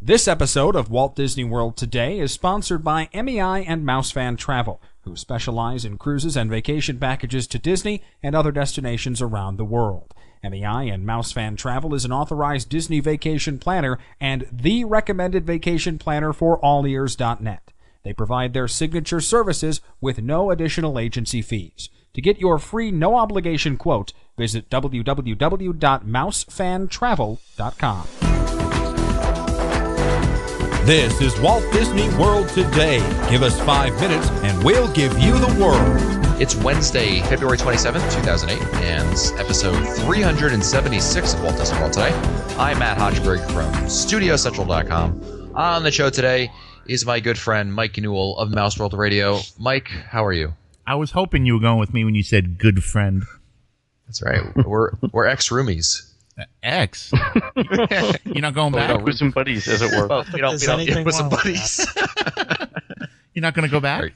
This episode of Walt Disney World Today is sponsored by MEI and Mousefan Travel, who specialize in cruises and vacation packages to Disney and other destinations around the world. MEI and Mousefan Travel is an authorized Disney vacation planner and the recommended vacation planner for allears.net. They provide their signature services with no additional agency fees. To get your free no-obligation quote, visit www.mousefantravel.com. This is Walt Disney World Today. Give us 5 minutes and we'll give you the world. It's Wednesday, February 27th, 2008, and episode 376 of Walt Disney World Today. I'm Matt Hodgeberg from StudioCentral.com. On the show today is my good friend Mike Newell of Mouse World Radio. Mike, how are you? I was hoping you were going with me when you said good friend. That's right. We're ex-roomies. Ex? You're not going back? With some buddies, as it were. Well, we don't with some buddies. You're not going to go back? Right.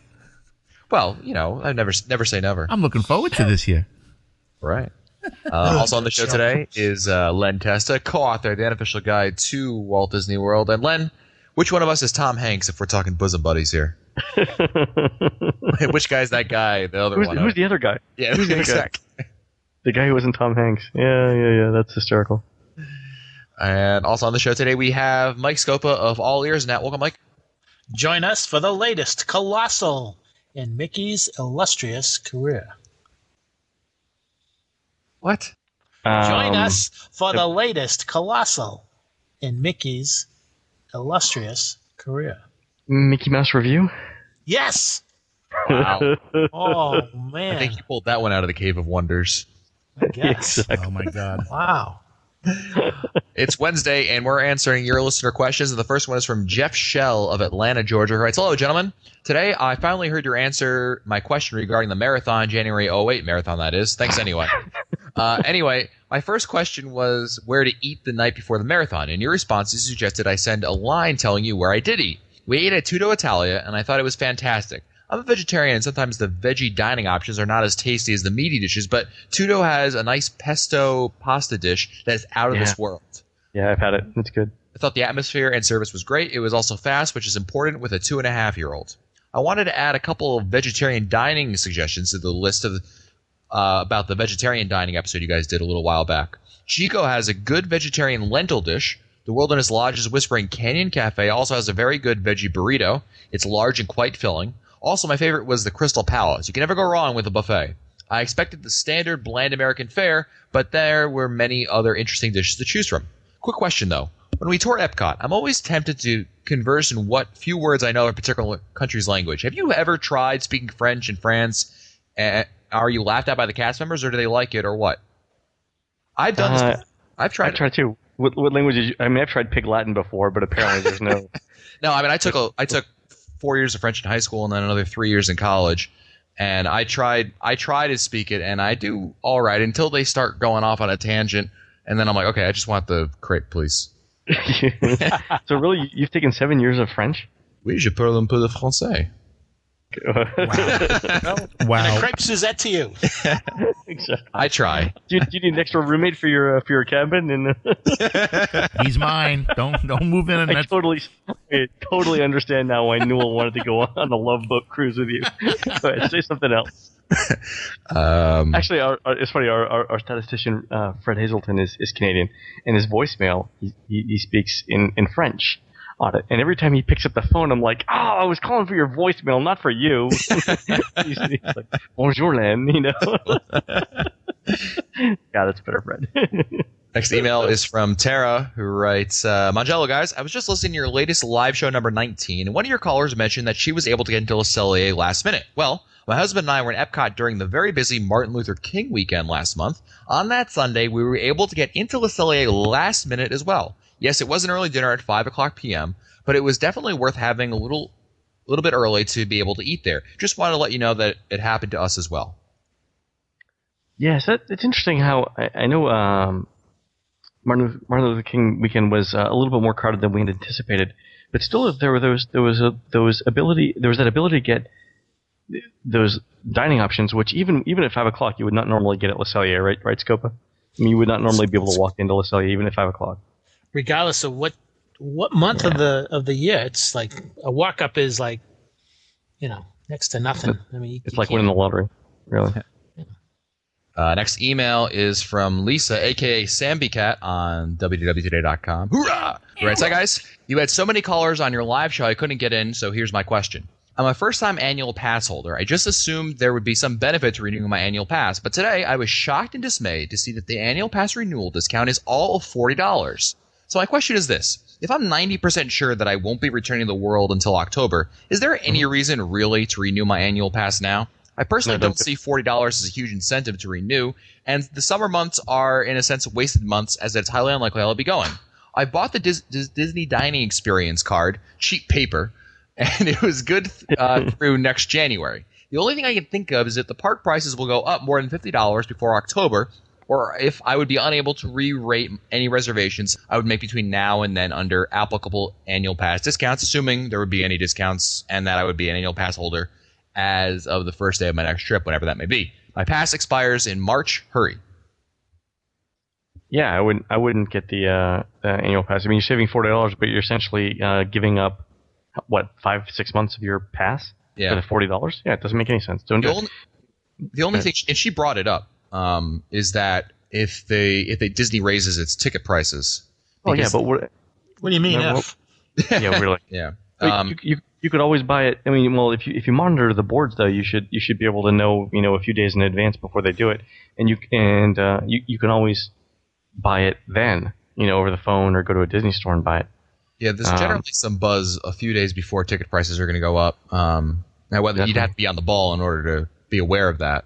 Well, you know, I never say never. I'm looking forward to this year. Right. Also on the show today is Len Testa, co-author of the unofficial guide to Walt Disney World. And Len, which one of us is Tom Hanks if we're talking bosom buddies here? Which guy's that guy? The other one. Who's the other guy? Yeah, who's the other guy? The guy who wasn't Tom Hanks. Yeah. That's hysterical. And also on the show today, we have Mike Scopa of All Ears Net. Welcome, Mike. Join us for the latest Colossal in Mickey's illustrious career. What? Join us for the latest Colossal in Mickey's illustrious career. Mickey Mouse Review? Yes! Wow. Oh, man. I think you pulled that one out of the Cave of Wonders. I guess. Exactly. Oh, my God. Wow. It's Wednesday, and we're answering your listener questions. And the first one is from Jeff Shell of Atlanta, Georgia, who writes, "Hello, gentlemen. Today, I finally heard your answer my question regarding the marathon, January 08 marathon, that is. Thanks anyway. Anyway, my first question was where to eat the night before the marathon. In your response, you suggested I send a line telling you where I did eat. We ate at Tutto Italia, and I thought it was fantastic. I'm a vegetarian, and sometimes the veggie dining options are not as tasty as the meaty dishes, but Tutto has a nice pesto pasta dish that is out of this world. Yeah, I've had it. It's good. I thought the atmosphere and service was great. It was also fast, which is important with a 2.5-year-old. I wanted to add a couple of vegetarian dining suggestions to the list of about the vegetarian dining episode you guys did a little while back. Chico has a good vegetarian lentil dish. The Wilderness Lodge's Whispering Canyon Cafe also has a very good veggie burrito. It's large and quite filling. Also, my favorite was the Crystal Palace. You can never go wrong with a buffet. I expected the standard bland American fare, but there were many other interesting dishes to choose from. Quick question, though. When we tour Epcot, I'm always tempted to converse in what few words I know in a particular country's language. Have you ever tried speaking French in France? Are you laughed at by the cast members, or do they like it, or what? I've done this before. I've tried too. What language did you... I mean, I've tried Pig Latin before, but apparently there's no... No, I mean, I took 4 years of French in high school and then another 3 years in college, and I tried to speak it, and I do all right until they start going off on a tangent, and then I'm like, okay, I just want the crepe, please. So really, you've taken 7 years of French? Oui, je parle un peu de français. Wow. And a crepe Suzette to you. Exactly. I try. Do you need an extra roommate for your cabin? And He's mine. Don't move in. And I totally understand now why Newell wanted to go on the Love Boat cruise with you. Go ahead, say something else. Actually, it's funny. Our statistician Fred Hazelton is Canadian, and his voicemail he speaks in French on it. And every time he picks up the phone, I'm like, I was calling for your voicemail, not for you. he's like, bonjour, Len, you know. Yeah, that's better, Fred. Next email is from Tara, who writes, Mangello, guys, I was just listening to your latest live show number 19, and one of your callers mentioned that she was able to get into Le Cellier last minute. Well, my husband and I were in Epcot during the very busy Martin Luther King weekend last month. On that Sunday, we were able to get into Le Cellier last minute as well. Yes, it was an early dinner at 5 o'clock p.m., but it was definitely worth having a little bit early to be able to eat there. Just wanted to let you know that it happened to us as well. Yes, it's interesting how I know Martin Luther King weekend was a little bit more crowded than we had anticipated, but still there was that ability to get those dining options, which even at 5 o'clock you would not normally get at Le Cellier, right, Scopa? I mean, you would not normally be able to walk into Le Cellier even at 5 o'clock. Regardless of what what month of the year? It's like a walk up is like, next to nothing. I mean, it's like winning the lottery, really. Next email is from Lisa, a.k.a. SambiCat on www.today.com. Hoorah! Who writes, "Hi, guys. You had so many callers on your live show I couldn't get in, so here's my question. I'm a first-time annual pass holder. I just assumed there would be some benefit to renewing my annual pass, but today I was shocked and dismayed to see that the annual pass renewal discount is all of $40. So my question is this. If I'm 90% sure that I won't be returning to the world until October, is there any reason really to renew my annual pass now? I personally don't see $40 as a huge incentive to renew, and the summer months are, in a sense, wasted months, as it's highly unlikely I'll be going. I bought the Disney Dining Experience card, cheap paper, and it was good through next January. The only thing I can think of is that the park prices will go up more than $50 before October, or if I would be unable to re-rate any reservations I would make between now and then under applicable annual pass discounts, assuming there would be any discounts and that I would be an annual pass holder as of the first day of my next trip, whenever that may be. My pass expires in March. Hurry." Yeah, I wouldn't get the annual pass. I mean, you're saving $40, but you're essentially giving up 5-6 months of your pass for the $40. Yeah, it doesn't make any sense. Don't do it. The only thing, and she brought it up, is that if Disney raises its ticket prices. Oh yeah, but what do you mean if? Yeah, really. Yeah. You could always buy it. I mean, well, if you monitor the boards though, you should be able to know a few days in advance before they do it, and you can always buy it then over the phone or go to a Disney store and buy it. Yeah, there's generally some buzz a few days before ticket prices are going to go up. Now, whether you'd have to be on the ball in order to be aware of that,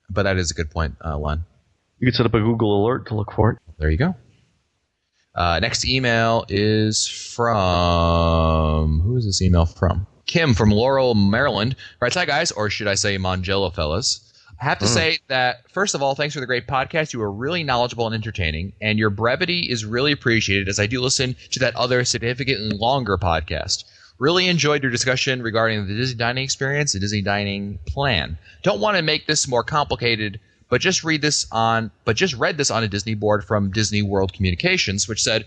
but that is a good point, Len. You could set up a Google alert to look for it. There you go. Next email is from... Who is this email from? Kim from Laurel, Maryland. Writes, "Hi, guys," or should I say Mangello fellas. I have to say that, first of all, thanks for the great podcast. You are really knowledgeable and entertaining, and your brevity is really appreciated as I do listen to that other significantly longer podcast. Really enjoyed your discussion regarding the Disney Dining Experience, the Disney Dining Plan. Don't want to make this more complicated, but just read this on a Disney board from Disney World Communications, which said,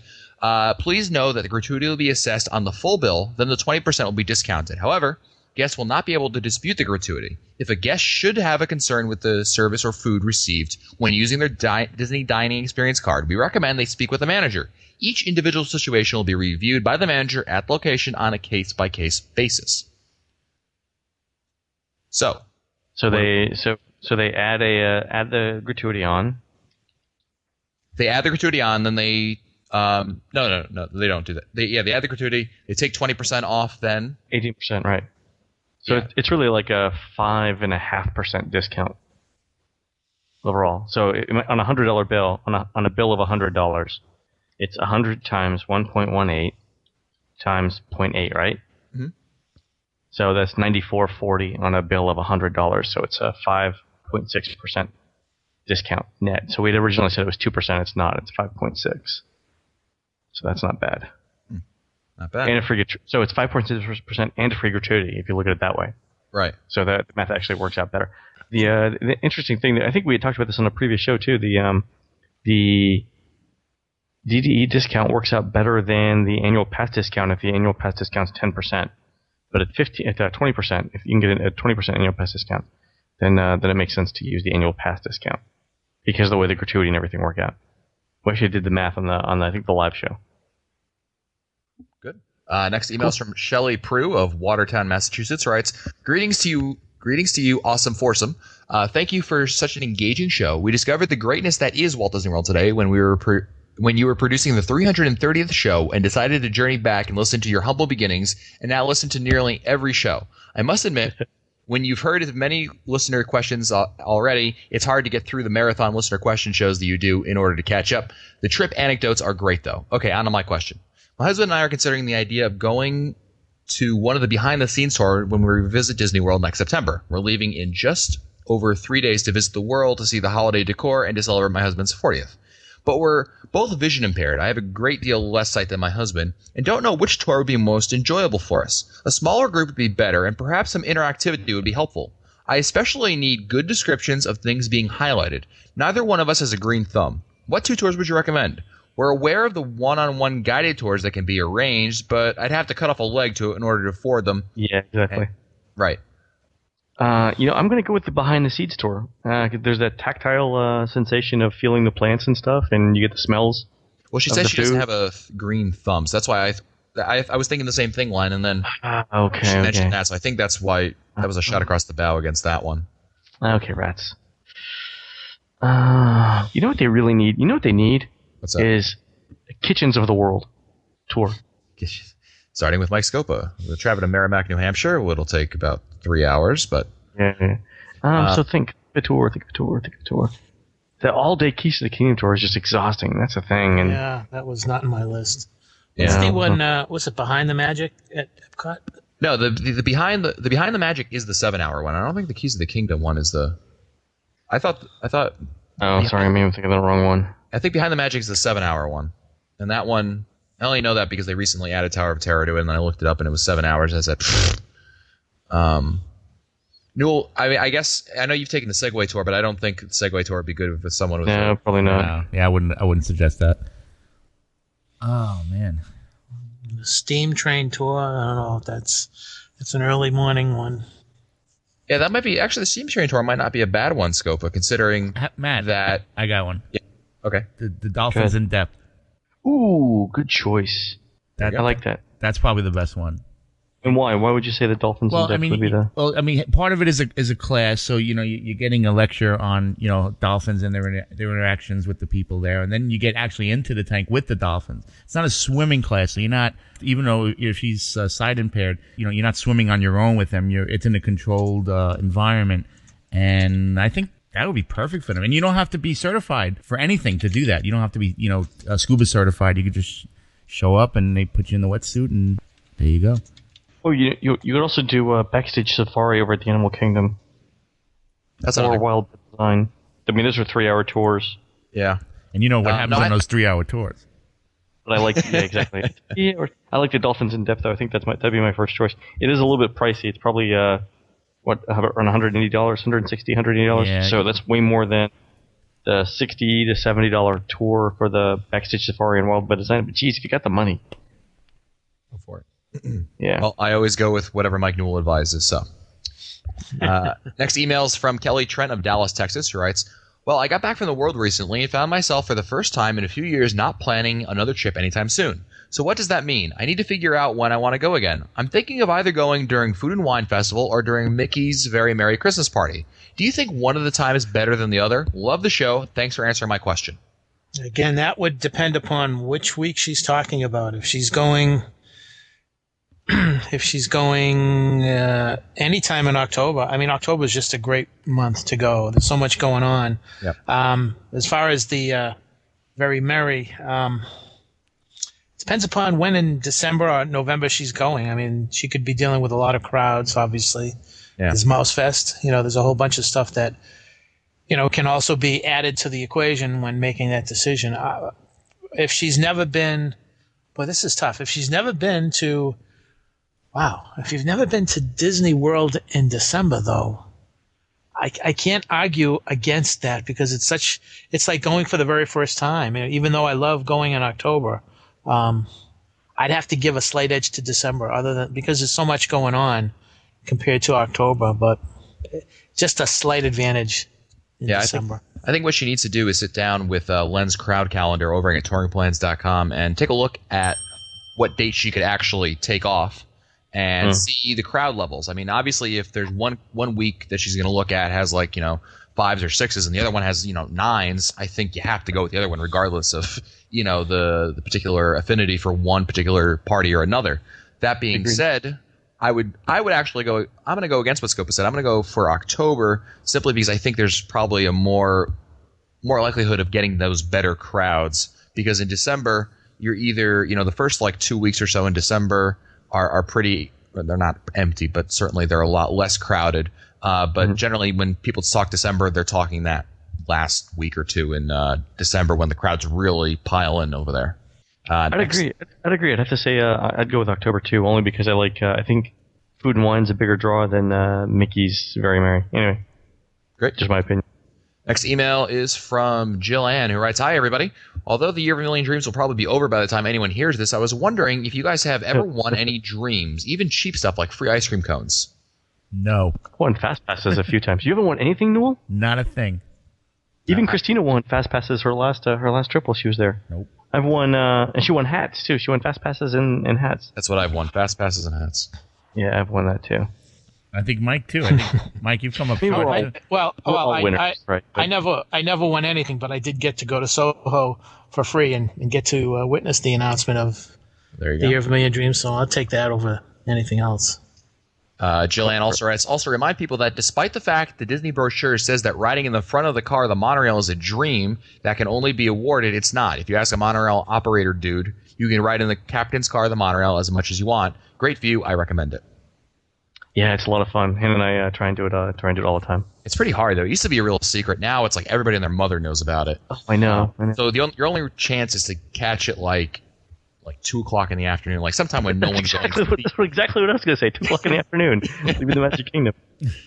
"Please know that the gratuity will be assessed on the full bill, then the 20% will be discounted. However, guests will not be able to dispute the gratuity. If a guest should have a concern with the service or food received when using their Disney Dining Experience card, we recommend they speak with the manager. Each individual situation will be reviewed by the manager at the location on a case-by-case basis." So they add the gratuity on. They add the gratuity on, then they no, they don't do that. They add the gratuity. They take 20% off then. 18%, right. So it's really like a 5.5% discount overall. So on a $100 bill, on a bill of $100, it's 100 times 1.18 times 0.8, right? Mm-hmm. So that's $94.40 on a bill of $100. So it's a 5.6% discount net. So we'd originally said it was 2%. It's not. It's 5.6. So that's not bad. Not bad. And so it's 5.6% and a free gratuity if you look at it that way. Right. So that math actually works out better. The interesting thing that I think we had talked about this on a previous show too. The DDE discount works out better than the annual pass discount if the annual pass discount's 10%. But at 20%, if you can get a 20% annual pass discount, then it makes sense to use the annual pass discount because of the way the gratuity and everything work out. We actually did the math on I think the live show. Good. Next email is from Shelley Prue of Watertown, Massachusetts. Writes, Greetings to you, awesome foursome. Thank you for such an engaging show. We discovered the greatness that is Walt Disney World today when you were producing the 330th show and decided to journey back and listen to your humble beginnings and now listen to nearly every show. I must admit, when you've heard of many listener questions already, it's hard to get through the marathon listener question shows that you do in order to catch up. The trip anecdotes are great, though. Okay, on to my question. My husband and I are considering the idea of going to one of the behind-the-scenes tour when we visit Disney World next September. We're leaving in just over 3 days to visit the world, to see the holiday decor, and to celebrate my husband's 40th. But we're both vision impaired. I have a great deal less sight than my husband, and don't know which tour would be most enjoyable for us. A smaller group would be better, and perhaps some interactivity would be helpful. I especially need good descriptions of things being highlighted. Neither one of us has a green thumb. What 2 tours would you recommend? We're aware of the one-on-one guided tours that can be arranged, but I'd have to cut off a leg in order to afford them. Yeah, exactly. Right. I'm going to go with the behind the seeds tour. There's that tactile sensation of feeling the plants and stuff, and you get the smells. Well, she says she doesn't have a green thumb, so that's why I was thinking the same thing, line, and then she mentioned that, so I think that's why that was a shot across the bow against that one. Okay, rats. You know what they really need? You know what they need? What's that? Is Kitchens of the World tour. Starting with Mike Scopa. We'll travel to Merrimack, New Hampshire. It'll take about 3 hours, but... Yeah. So think of a tour. The all-day Keys to the Kingdom tour is just exhausting. That's the thing. And Yeah, that was not in my list. Yeah. What's the one, was it Behind the Magic at Epcot? No, the Behind the Magic is the 7-hour one. I don't think the Keys to the Kingdom one is the... I thought... Oh, sorry, I may have thinking of the wrong one. I think Behind the Magic is the 7-hour one. And that one... I only know that because they recently added Tower of Terror to it, and then I looked it up, and it was 7 hours. And I said, Newell, I guess I know you've taken the Segway tour, but I don't think the Segway tour would be good with someone with. No, probably not. No. Yeah, I wouldn't suggest that. Oh man. The Steam Train tour, I don't know if it's an early morning one. Yeah, that might be actually the Steam Train tour might not be a bad one, Scopa, considering Matt, that. I got one. Yeah. Okay. The Dolphins in Depth. Ooh, good choice. I like that. That's probably the best one. And why? Why would you say the Dolphins in Depth would be the... Well, I mean, part of it is a class, so you're getting a lecture on dolphins and their interactions with the people there, and then you get actually into the tank with the dolphins. It's not a swimming class, so you're not, even though if she's sight impaired, you're not swimming on your own with them. It's in a controlled environment, and I think that would be perfect for them. And you don't have to be certified for anything to do that. You don't have to be scuba certified. You could just show up and they put you in the wetsuit, and there you go. Oh, you could also do a backstage safari over at the Animal Kingdom. That's or Wild Design. I mean, those are 3-hour tours. Yeah. And you know what happens on those 3-hour tours. But I like, yeah, exactly. I like the Dolphins in Depth, though. I think that'd be my first choice. It is a little bit pricey. It's probably, around $180, $160, $180. Yeah. So that's way more than the $60 to $70 tour for the backstage safari and Wild Design. But geez, if you got the money. Go for it. Yeah. Well, I always go with whatever Mike Newell advises. So, next email is from Kelly Trent of Dallas, Texas, who writes, "Well, I got back from the world recently and found myself for the first time in a few years not planning another trip anytime soon. So what does that mean? I need to figure out when I want to go again. I'm thinking of either going during Food and Wine Festival or during Mickey's Very Merry Christmas Party. Do you think one of the time is better than the other? Love the show. Thanks for answering my question." Again, that would depend upon which week she's talking about. If she's going anytime in October, I mean, October is just a great month to go. There's so much going on. Yep. As far as the Very Merry, depends upon when in December or November she's going. I mean, she could be dealing with a lot of crowds, obviously. Yeah. There's Mouse Fest. There's a whole bunch of stuff that, can also be added to the equation when making that decision. If she's never been, boy, this is tough. If she's never been to, if you've never been to Disney World in December, though, I can't argue against that because it's like going for the very first time. Even though I love going in October, I'd have to give a slight edge to December, because there's so much going on compared to October, but just a slight advantage in December. I think what she needs to do is sit down with Len's crowd calendar over at touringplans.com and take a look at what dates she could actually take off and see the crowd levels. I mean, obviously, if there's one week that she's going to look at has 5s or 6s and the other one has 9s, I think you have to go with the other one regardless of the particular affinity for one particular party or another. That being said, I would actually go. I'm going to go against what Scopa said. I'm going to go for October simply because I think there's probably a more likelihood of getting those better crowds, because in December you're either the first 2 weeks or so in December are pretty. They're not empty, but certainly they're a lot less crowded. But generally, when people talk December, they're talking that last week or two in December when the crowds really pile in over there. I'd agree. I'd have to say I'd go with October too, only because I think Food and Wine's a bigger draw than Mickey's Very Merry. Anyway, great. Just my opinion. Next email is from Jill Ann, who writes, "Hi, everybody. Although the Year of a Million Dreams will probably be over by the time anyone hears this, I was wondering if you guys have ever won any dreams, even cheap stuff like free ice cream cones." No, Won Fast Passes a few times. You haven't won anything, Newell? not a thing. Even Christina won Fast Passes her last trip while she was there. Nope. I've won, and she won hats too. She won Fast Passes and hats. That's what I've won, fast passes and hats. Yeah, I've won that too. I think Mike too. I think Mike, you've come up We're short. all- Well, We're all I, winners, I, right? I never won anything, but I did get to go to Soho for free and get to witness the announcement of There you the go. Year of a Million Dreams. So I'll take that over anything else. Jill Ann also writes, "Also remind people that despite the fact the Disney brochure says that riding in the front of the car, the monorail, is a dream that can only be awarded, it's not. If you ask a monorail operator dude, you can ride in the captain's car of the monorail as much as you want. Great view. I recommend it." Yeah, it's a lot of fun. Hannah and I try and do it all the time. It's pretty hard, though. It used to be a real secret. Now it's like everybody and their mother knows about it. I know. So your only chance is to catch it like 2 o'clock in the afternoon, like sometime when no one's going to sleep. That's exactly what I was going to say. 2 o'clock in the afternoon. Leaving the Magic Kingdom.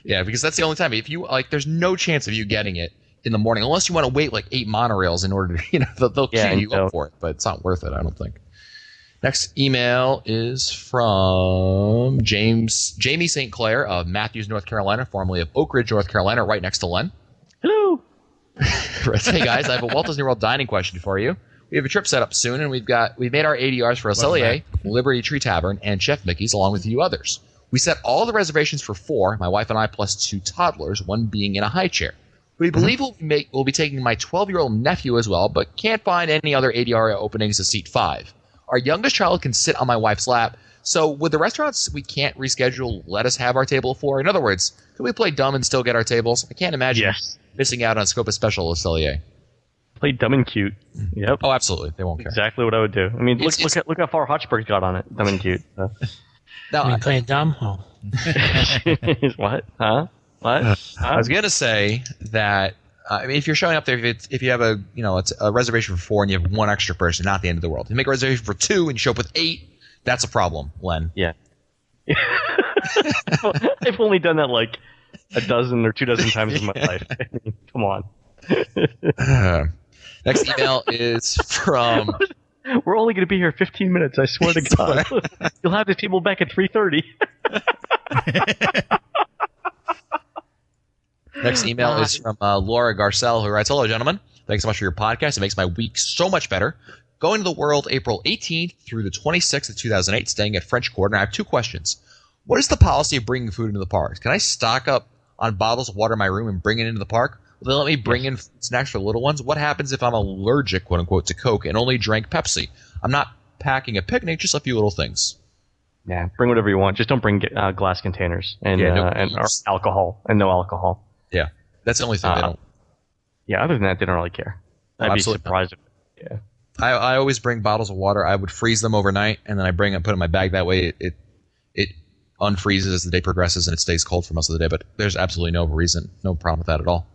Yeah, because that's the only time. If you there's no chance of you getting it in the morning, unless you want to wait like 8 monorails in order to, they'll Yeah, queue you no. up for it, but it's not worth it, I don't think. Next email is from Jamie St. Clair of Matthews, North Carolina, formerly of Oak Ridge, North Carolina, right next to Len. Hello. Hey guys, I have a Walt Disney World dining question for you. We have a trip set up soon, and we've made our ADRs for Cellier, Liberty Tree Tavern, and Chef Mickey's, along with a few others. We set all the reservations for 4, my wife and I, plus 2 toddlers, one being in a high chair. We believe we'll be taking my 12-year-old nephew as well, but can't find any other ADR openings to seat 5. Our youngest child can sit on my wife's lap, so would the restaurants we can't reschedule let us have our table of 4? In other words, could we play dumb and still get our tables? I can't imagine Yes. missing out on Scopa Special at Cellier. Play dumb and cute. Yep. Oh, absolutely. They won't care. Exactly what I would do. I mean, It's- look how far Hotchberg's got on it. Dumb and cute. So. Now, I mean, playing dumb? Oh. What? Huh? What? I was gonna say that if you're showing up there, if you have it's a reservation for 4 and you have 1 extra person, not the end of the world. If you make a reservation for 2 and you show up with 8, that's a problem, Len. Yeah. I've only done that like a dozen or 2 dozen times in my life. I mean, come on. Next email is from. We're only going to be here 15 minutes. I swear to God. You'll have the table back at 3:30. Next email is from Laura Garcelle, who writes, "Hello, gentlemen. Thanks so much for your podcast. It makes my week so much better. Going to the world April 18th through the 26th of 2008, staying at French Quarter. And I have 2 questions. What is the policy of bringing food into the parks? Can I stock up on bottles of water in my room and bring it into the park? Will they let me bring in snacks for the little ones? What happens if I'm allergic, quote unquote, to Coke and only drank Pepsi? I'm not packing a picnic, just a few little things." Yeah, bring whatever you want. Just don't bring glass containers and Yeah, no and or booze. alcohol and no alcohol. Yeah, that's the only thing they don't. Yeah, other than that, they don't really care. I'd be absolutely surprised. Yeah. I always bring bottles of water. I would freeze them overnight, and then I bring them, put it in my bag. That way, it unfreezes as the day progresses, and it stays cold for most of the day. But there's absolutely no problem with that at all.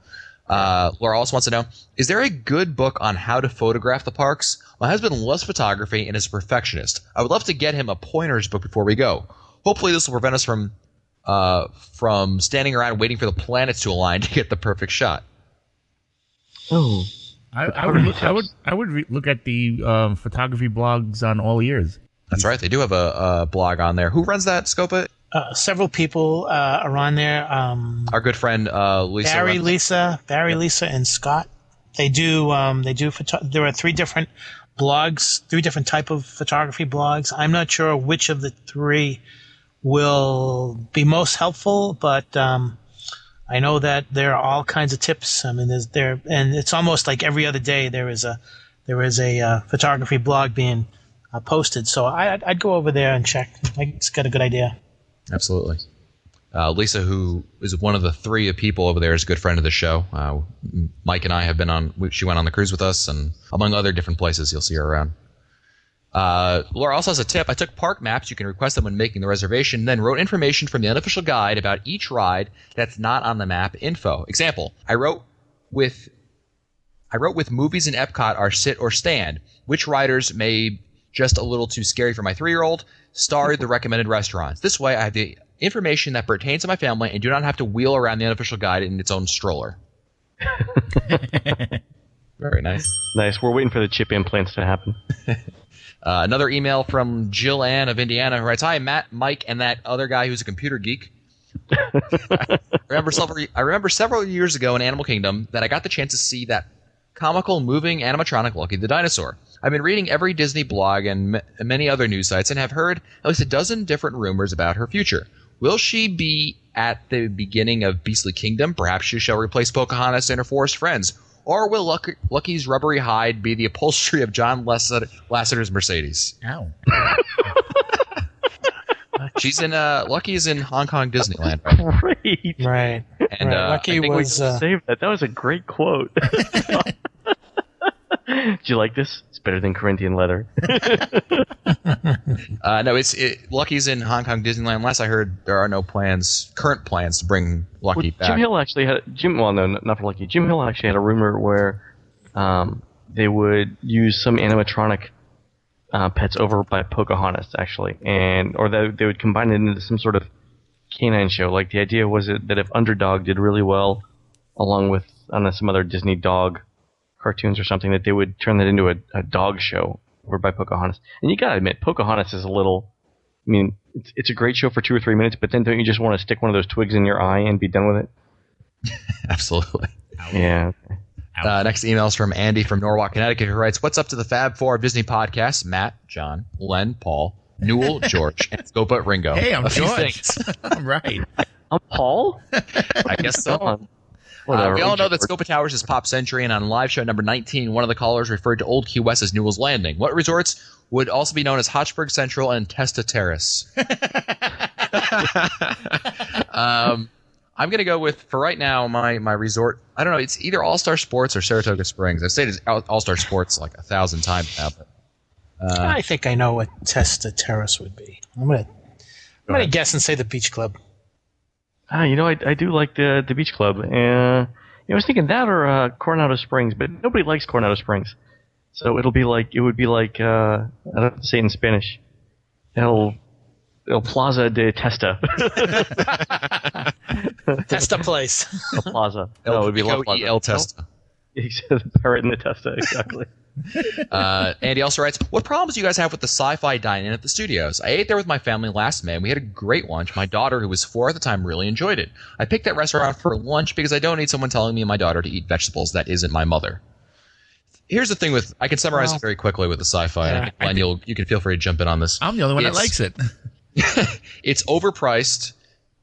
Laura also wants to know, is there a good book on how to photograph the parks? My husband loves photography and is a perfectionist. I would love to get him a pointers book before we go. Hopefully, this will prevent us from standing around waiting for the planets to align to get the perfect shot. Oh. I would look at the photography blogs on all ears. That's right. They do have a blog on there. Who runs that, Scopa? Several people are on there. Our good friend Lisa. Barry, runs- Lisa, and Scott. They do. There are 3 different blogs, 3 different type of photography blogs. I'm not sure which of the 3 will be most helpful, but I know that there are all kinds of tips. I mean, and it's almost like every other day there is a photography blog being posted. So I'd go over there and check. It's got a good idea. Absolutely. Lisa, who is one of the 3 people over there, is a good friend of the show. Mike and I have been on. She went on the cruise with us, and among other different places, you'll see her around. Laura also has a tip. I took park maps. You can request them when making the reservation. Then wrote information from the unofficial guide about each ride that's not on the map info. Example: I wrote with movies in Epcot are sit or stand. Which riders may just a little too scary for my 3-year-old? Starred the recommended restaurants. This way, I have the information that pertains to my family and do not have to wheel around the unofficial guide in its own stroller. Very nice. Nice. We're waiting for the chip implants to happen. Another email from Jill Ann of Indiana who writes, "Hi, Matt, Mike, and that other guy who's a computer geek. I remember several years ago in Animal Kingdom that I got the chance to see that comical moving animatronic Lucky the dinosaur. I've been reading every Disney blog and many other news sites and have heard at least a dozen different rumors about her future. Will she be at the beginning of Beastly Kingdom? Perhaps she shall replace Pocahontas and her forest friends. Or will Lucky's rubbery hide be the upholstery of John Lasseter's Mercedes?" Ow. She's in Lucky's in Hong Kong Disneyland. Great. Right. And right. Lucky was. Save that. That was a great quote. Do you like this? It's better than Corinthian leather. No, Lucky's in Hong Kong Disneyland. Last I heard, there are no current plans to bring Lucky back. Jim Hill actually had not for Lucky. Jim Hill actually had a rumor where they would use some animatronic pets over by Pocahontas, actually, or that they would combine it into some sort of canine show. Like the idea was that if Underdog did really well, along with some other Disney dog cartoons or something, that they would turn that into a dog show over by Pocahontas. And you gotta admit, Pocahontas is it's a great show for 2 or 3 minutes, but then don't you just want to stick one of those twigs in your eye and be done with it? Absolutely. Yeah. Next email is from Andy from Norwalk, Connecticut, who writes, "What's up to the Fab Four of Disney podcasts? Matt, John, Len, Paul, Newell, George, and Scopa, Ringo." Hey, I'm A few George. things. I'm right. I'm Paul? I guess so. Whatever. We all know that Scopa Towers is Pop Century, and on live show number 19, one of the callers referred to Old Key West as Newell's Landing. What resorts would also be known as Hotchburg Central and Testa Terrace? I'm going to go with, for right now, my resort. I don't know. It's either All-Star Sports or Saratoga Springs. I've stated All-Star Sports like 1,000 times now. But, I think I know what Testa Terrace would be. I'm gonna guess and say the Beach Club. I do like the Beach Club. I was thinking that or Coronado Springs, but nobody likes Coronado Springs. So it would be like, I don't have to say it in Spanish. El Plaza de Testa. Testa Place. El Plaza. it would be La Pico Plaza. El Testa. He said the parrot in the Testa, exactly. Andy also writes, "What problems do you guys have with the sci-fi dine-in at the studios? I ate there with my family last May, and we had a great lunch. My daughter, who was 4 at the time, really enjoyed it. I picked that restaurant for lunch because I don't need someone telling me and my daughter to eat vegetables that isn't my mother." Here's the thing I can summarize it very quickly with the sci-fi. Yeah, Glenn, you can feel free to jump in on this. I'm the only one that likes it. It's overpriced,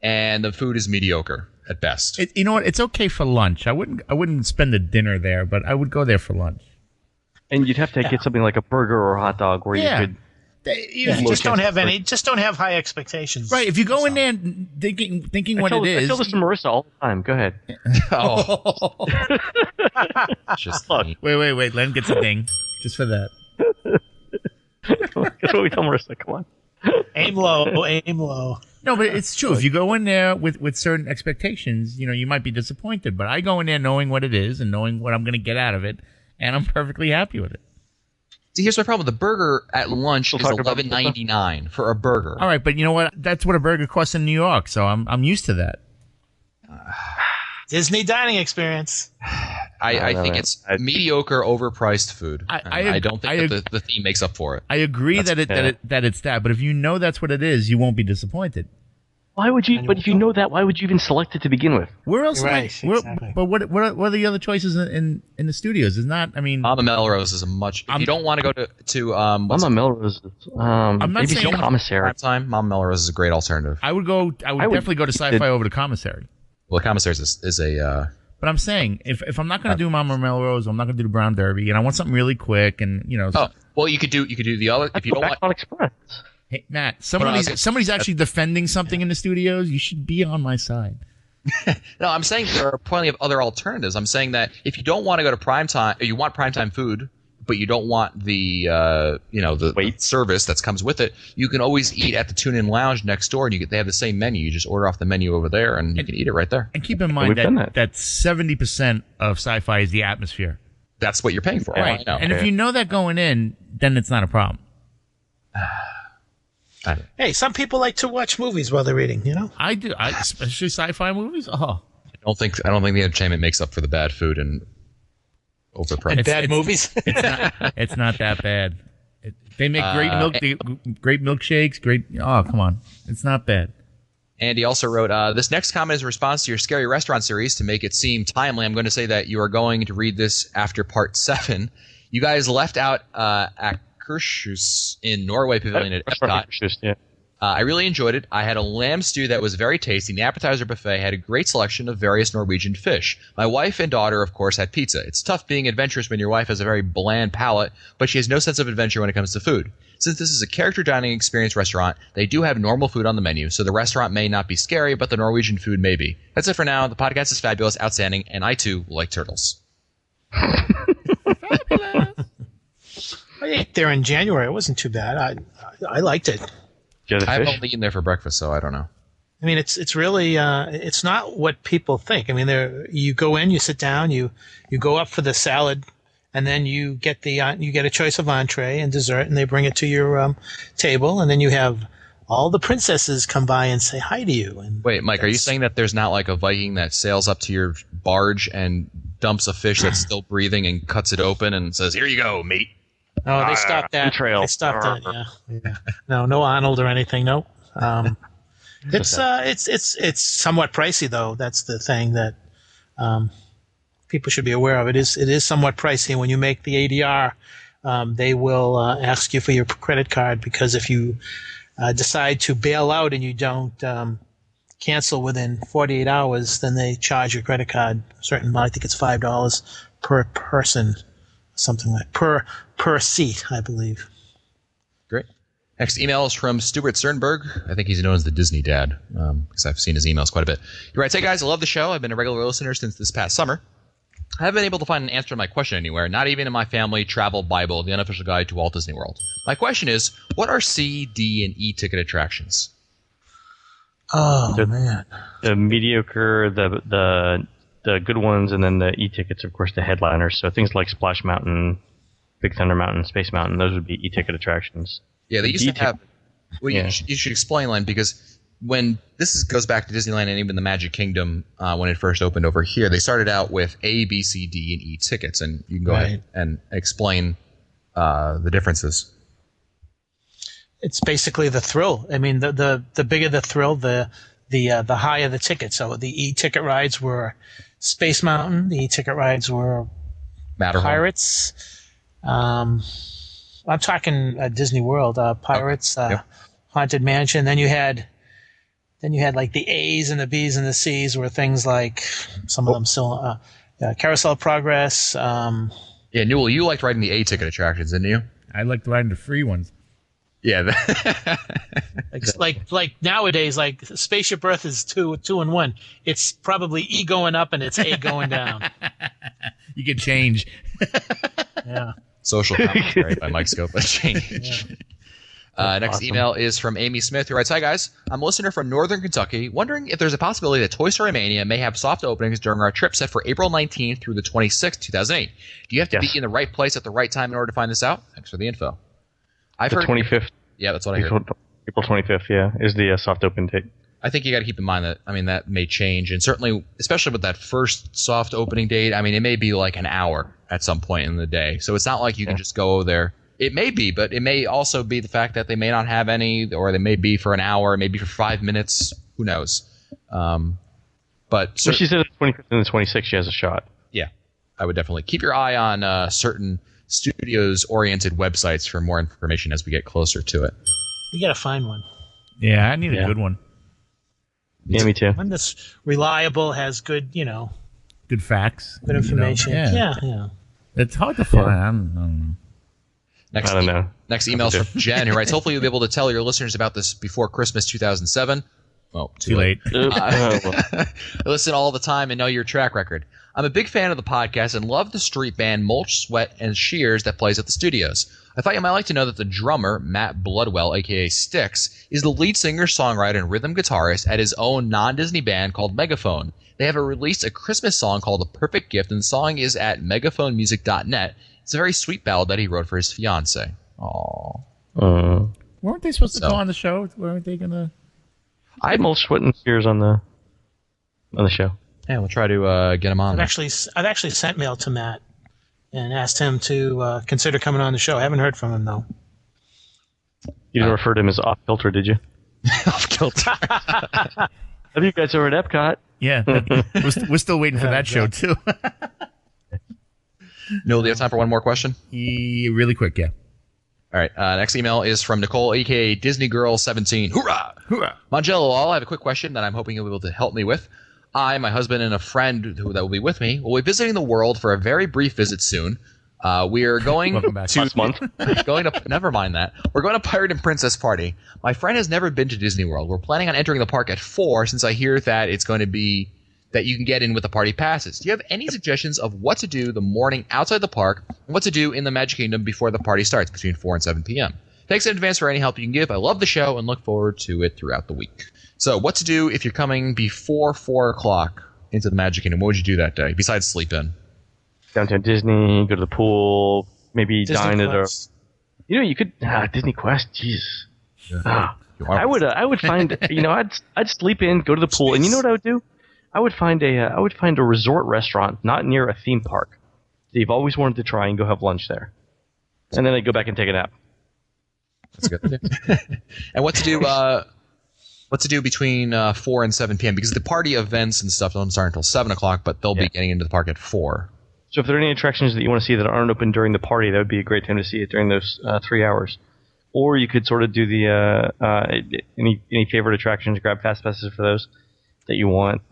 and the food is mediocre at best. You know what? It's okay for lunch. I wouldn't spend a dinner there, but I would go there for lunch. And you'd have to get something like a burger or a hot dog where you could... Just don't have high expectations. Right, if you go in there thinking what it is... I tell this to Marissa all the time. Go ahead. Oh. Just neat. Wait. Len gets a ding. Just for that. That's what we tell Marissa. Come on. Aim low. No, but it's true. If you go in there with certain expectations, you might be disappointed. But I go in there knowing what it is and knowing what I'm going to get out of it, and I'm perfectly happy with it. See, here's my problem. The burger at lunch is $11.99 for a burger. All right, but you know what? That's what a burger costs in New York, so I'm used to that. Disney dining experience. I think it's mediocre, overpriced food. I don't think that the theme makes up for it. I agree that it's that, but if you know that's what it is, you won't be disappointed. Why would you? But if you know that, why would you even select it to begin with? Where else? Right, exactly. But what are the other choices in the studios? It's not. I mean, Mama Melrose is if you don't want to go to Mama Melrose. I'm not maybe saying Commissary. prime time. Mama Melrose is a great alternative. I would definitely go to Sci-Fi over to Commissary. Well, Commissary is a. But I'm saying if I'm not going to do Mama Melrose, I'm not going to do the Brown Derby, and I want something really quick, and well, you could do the other if you don't want. Backbone Express. Hey, Matt, somebody's actually defending something in the studios. You should be on my side. No, I'm saying there are plenty of other alternatives. I'm saying that if you don't want to go to primetime, or you want primetime food, but you don't want the the service that comes with it, you can always eat at the Tune-In Lounge next door, and they have the same menu. You just order off the menu over there, and you can eat it right there. And keep in mind that 70% of Sci-Fi is the atmosphere. That's what you're paying for, right? And if you know that going in, then it's not a problem. Hey, some people like to watch movies while they're eating, I do. Especially sci-fi movies. Oh, don't think the entertainment makes up for the bad food and overpriced. And bad movies. It's not that bad. They make great milkshakes. Oh, come on, it's not bad. Andy also wrote, this next comment is a response to your Scary Restaurant series. To make it seem timely, I'm going to say that you are going to read this after part 7. You guys left out Akershus in Norway Pavilion at Epcot. Yeah. I really enjoyed it. I had a lamb stew that was very tasty. The appetizer buffet had a great selection of various Norwegian fish. My wife and daughter, of course, had pizza. It's tough being adventurous when your wife has a very bland palate, but she has no sense of adventure when it comes to food. Since this is a character dining experience restaurant, they do have normal food on the menu, so the restaurant may not be scary, but the Norwegian food may be. That's it for now. The podcast is fabulous, outstanding, and I, too, like turtles. I ate there in January. It wasn't too bad. I liked it. I've only eaten there for breakfast, so I don't know. I mean, it's really it's not what people think. I mean, you go in, you sit down, you go up for the salad, and then you get a choice of entree and dessert, and they bring it to your table, and then you have all the princesses come by and say hi to you. And wait, Mike, are you saying that there's not like a Viking that sails up to your barge and dumps a fish that's still breathing and cuts it open and says, "Here you go, mate"? Oh, they stopped that. They stopped that. Yeah. No Arnold or anything. No. It's somewhat pricey though. That's the thing that people should be aware of. It is somewhat pricey. When you make the ADR, they will ask you for your credit card, because if you decide to bail out and you don't cancel within 48 hours, then they charge your credit card a certain amount. I think it's $5 per person, something like per seat, I believe. Great. Next email is from Stuart Sternberg. I think he's known as the Disney Dad, because I've seen his emails quite a bit. He writes, "Hey guys, I love the show. I've been a regular listener since this past summer. I haven't been able to find an answer to my question anywhere, not even in my family travel Bible, the unofficial guide to Walt Disney World. My question is, what are C, D, and E ticket attractions?" Oh, man. The mediocre, the good ones, and then the E-tickets, of course, the headliners. So things like Splash Mountain, Big Thunder Mountain, Space Mountain, those would be E-ticket attractions. Yeah, they used to have... Well, you should explain, Len, because when this goes back to Disneyland and even the Magic Kingdom, when it first opened over here, they started out with A, B, C, D, and E tickets, and you can go ahead and explain the differences. It's basically the thrill. I mean, the bigger the thrill, the higher the ticket. So the E-ticket rides were Space Mountain. The E-ticket rides were Matterhorn. Pirates. I'm talking Disney World. Pirates, Haunted Mansion. Then you had like the A's and the B's and the C's were things like some of them still Carousel of Progress. Yeah, Newell, you liked riding the A-ticket attractions, didn't you? I liked riding the free ones. Yeah. like nowadays, like Spaceship Earth is two and one. It's probably E going up and it's A going down. You get change. Yeah. Social commentary by Mike Scopa. Change. Yeah. Next awesome. email is from Amy Smith, who writes, "Hi guys, I'm a listener from Northern Kentucky, wondering if there's a possibility that Toy Story Mania may have soft openings during our trip set for April 19th through the 26th, 2008. Do you have to be in the right place at the right time in order to find this out? Thanks for the info." I've The heard 25th. Yeah, that's what I heard. April 25th, is the soft open date. I think you got to keep in mind that, that may change, and certainly, especially with that first soft opening date, it may be like an hour at some point in the day. So it's not like you can just go there. It may be, but it may also be the fact that they may not have any, or they may be for an hour, maybe for 5 minutes. Who knows? But She said the 25th and the 26th she has a shot. Yeah, I would definitely keep your eye on certain studios-oriented websites for more information as we get closer to it. You got to find one. Yeah, I need a good one. Yeah, me too. One that's reliable, has good, Good facts. good information. Yeah. Yeah. It's hard to find. I don't know. I don't know. Next email is from Jen, who writes, "Hopefully you'll be able to tell your listeners about this before Christmas 2007. Well, too late. I listen all the time and know your track record. I'm a big fan of the podcast and love the street band Mulch, Sweat, and Shears that plays at the studios. I thought you might like to know that the drummer, Matt Bloodwell, a.k.a. Styx, is the lead singer, songwriter, and rhythm guitarist at his own non-Disney band called Megaphone. They have released a Christmas song called The Perfect Gift, and the song is at megaphonemusic.net. It's a very sweet ballad that he wrote for his fiancée. Aww. Weren't they supposed to go on the show? Weren't they going to? I had Mulch, Sweat, and Shears on the show. Yeah, we'll try to get him on. I've actually sent mail to Matt and asked him to consider coming on the show. I haven't heard from him though. You didn't refer to him as off kilter, did you? Off kilter. Have you guys over at Epcot? Yeah, we're still waiting for that show too. Newell, do you have time for one more question? Really quick, yeah. All right. Next email is from Nicole, a.k.a. Disney Girl 17. Hoorah! Hoorah! Mangello all, I have a quick question that I'm hoping you'll be able to help me with. I, my husband, and a friend that will be with me will be visiting the world for a very brief visit soon. We are going Welcome back. to Last month. never mind that. We're going to Pirate and Princess Party. My friend has never been to Disney World. We're planning on entering the park at 4 since I hear that it's going to be that you can get in with the party passes. Do you have any suggestions of what to do the morning outside the park and what to do in the Magic Kingdom before the party starts between 4 and 7 p.m.? Thanks in advance for any help you can give. I love the show and look forward to it throughout the week. So what to do if you're coming before 4 o'clock into the Magic Kingdom? What would you do that day besides sleep in? Downtown Disney, go to the pool, maybe Disney dine at a... Quest. You could... Disney Quest, jeez. Yeah. I would find, I'd sleep in, go to the pool, and you know what I would do? I would find a resort restaurant not near a theme park that you've always wanted to try and go have lunch there. And then I'd go back and take a nap. That's a good idea. And what to do between 4 and 7 p.m. because the party events and stuff don't start until 7 o'clock, but they'll be getting into the park at 4. So if there are any attractions that you want to see that aren't open during the party, that would be a great time to see it during those 3 hours. Or you could sort of do the any favorite attractions, grab fast passes for those that you want.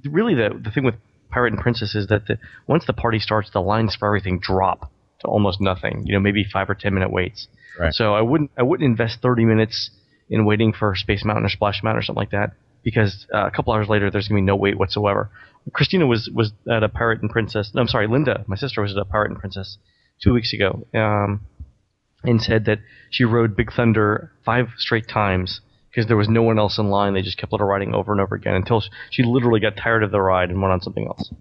Really, the thing with Pirate and Princess is that once the party starts, the lines for everything drop to almost nothing. Maybe 5 or 10 minute waits. Right. So I wouldn't invest 30 minutes in waiting for Space Mountain or Splash Mountain or something like that, because a couple hours later there's gonna be no wait whatsoever. Christina was at a Pirate and Princess. No, I'm sorry, Linda, my sister, was at a Pirate and Princess 2 weeks ago, and said that she rode Big Thunder 5 straight times because there was no one else in line. They just kept let her riding over and over again until she literally got tired of the ride and went on something else.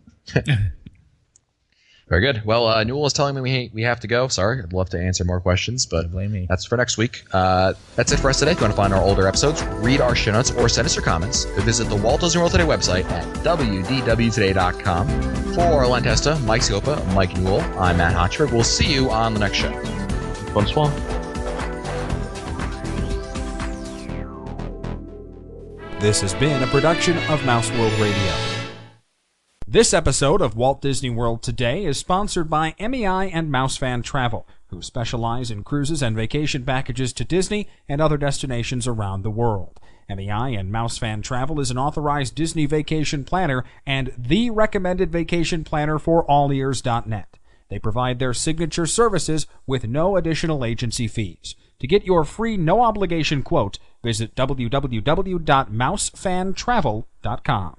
Very good. Well, Newell is telling me we have to go. Sorry, I'd love to answer more questions, but Don't blame me. that's for next week. That's it for us today. If you want to find our older episodes, read our show notes, or send us your comments, visit the Walt Disney World Today website at wdwtoday.com. For Len Testa, Mike Scopa, Mike Newell, I'm Matt Hotchford. We'll see you on the next show. Bonsoir. This has been a production of Mouse World Radio. This episode of Walt Disney World Today is sponsored by MEI and MouseFan Travel, who specialize in cruises and vacation packages to Disney and other destinations around the world. MEI and MouseFan Travel is an authorized Disney vacation planner and the recommended vacation planner for allears.net. They provide their signature services with no additional agency fees. To get your free no-obligation quote, visit www.mousefantravel.com.